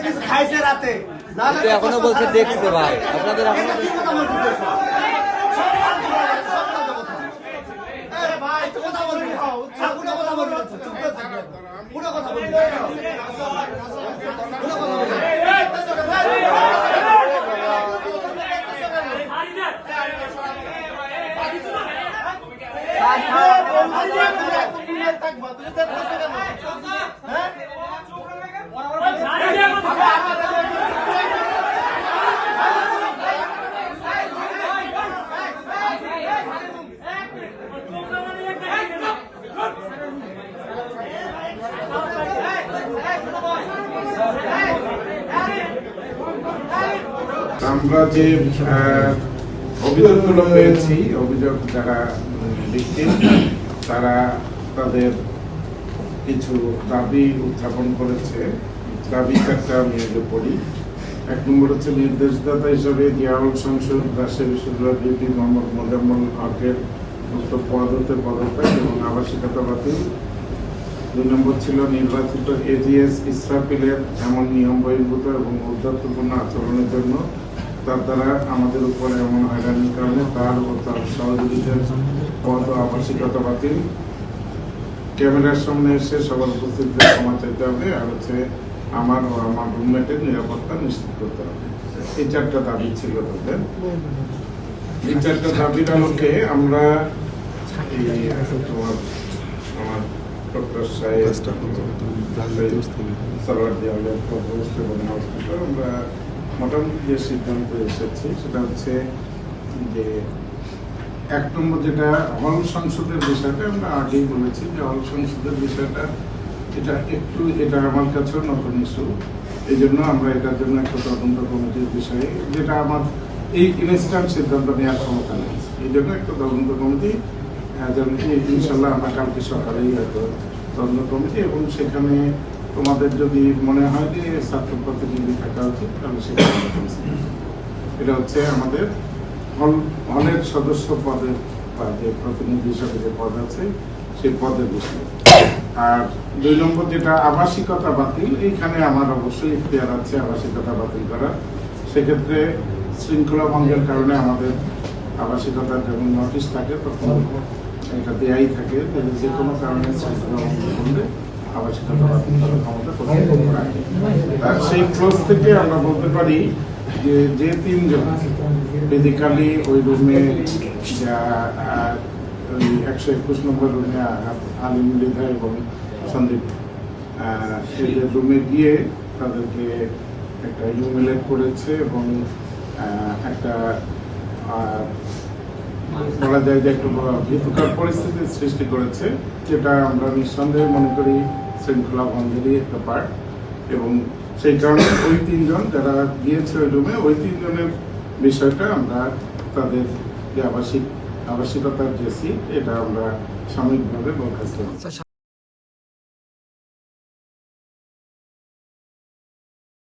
কিছু খাইছে রাতে এখনো বলছে দেখছে ভাই আপনাদের আমরা যে অভিযোগগুলো পেয়েছি, অভিযোগ যারা ভিকটিম তারা তাদের কিছু দাবি উত্থাপন করেছে। দাবি একটা আমি আগে পড়ি। 1 নম্বর হচ্ছে নির্দেশদাতা হিসাবে জিয়াউল সংসদ রাজশাহী বিশ্ববিদ্যালয়ের ডিউটি মোহাম্মদ মোজাম্মেল হকের মুক্ত পদ হতে পদত্যাগ এবং আবাসিকতা বাতিল। 2 নম্বর ছিল নির্বাচিত এজিএস ইসরাফিলের এমন নিয়ম বহির্ভূত এবং ঔদ্ধত্যপূর্ণ আচরণের জন্য তার দ্বারা আমাদের উপর এমন হয়রানির কারণে তার ও তার সহযোগীদের পদ ও আবাসিকতা বাতিল। ক্যামেরার সামনে এসে সবার উপস্থিতিতে ক্ষমা চাইতে হবে। আর হচ্ছে আমার ও আমার রুমমেটের নিরাপত্তা নিশ্চিত করতে হবে। এই 4টা দাবি ছিল তাদের। এই 4টা দাবির আলোকে আমরা আমার ডক্টর সাহেব সালোয়ার দেওয়ালের আমরা মোটামুটি যে সিদ্ধান্ত এসেছি সেটা হচ্ছে যে 1 নম্বর যেটা হল সংসদের বিষয়টা আমরা আগেই বলেছি যে হল সংসদের বিষয়টা এটা আমার কাছেও নতুন ইস্যু। এই জন্য আমরা এটার জন্য একটা তদন্ত কমিটির বিষয়ে যেটা আমার এই ইনস্ট্যান্ট সিদ্ধান্ত নেওয়ার ক্ষমতা নেই, এই জন্য একটা তদন্ত কমিটি ইনশাল্লাহ আমরা কালকে সকালেই হয়তো তদন্ত কমিটি, এবং সেখানে তোমাদের যদি মনে হয় যে ছাত্র প্রতিনিধি থাকা উচিত তাহলে সেখানে এটা হচ্ছে আমাদের হলের সদস্য পদের বা যে প্রতিনিধি হিসাবে যে পদ আছে সেই পদের বিষয়। আর 2 নম্বর যেটা আবাসিকতা বাতিল, এইখানে আমার অবশ্যই ইখতিয়ার আছে আবাসিকতা বাতিল করা। সেক্ষেত্রে শৃঙ্খলা ভঙ্গের কারণে আমাদের আবাসিকতার যখন নোটিশ থাকে তখন এটা দেয়াই থাকে, যে কোনো কারণে শৃঙ্খলা ভঙ্গ করলে আবাসিকতা বাতিল করার ক্ষমতা রাখে। আর সেই ক্লোজ থেকে আমরা বলতে পারি যে 3 জন বেসিক্যালি ওই রুমে 121 নম্বর রুমে আলিম মৃধা এবং সন্দীপ রুমে গিয়ে তাদেরকে একটা হিউমিলেট করেছে এবং একটা বলা যায় যে একটু ভীতিকর পরিস্থিতির সৃষ্টি করেছে, যেটা আমরা নিঃসন্দেহে মনে করি শৃঙ্খলা ভঙ্গেরই একটা পার্ট। এবং সেই কারণে ওই 3 জন যারা গিয়েছে ওই রুমে, ওই 3 জনের বিষয়টা আমরা তাদের যে আবাসিকতার যে সিট এটা আমরা সাময়িকভাবে বরখাস্ত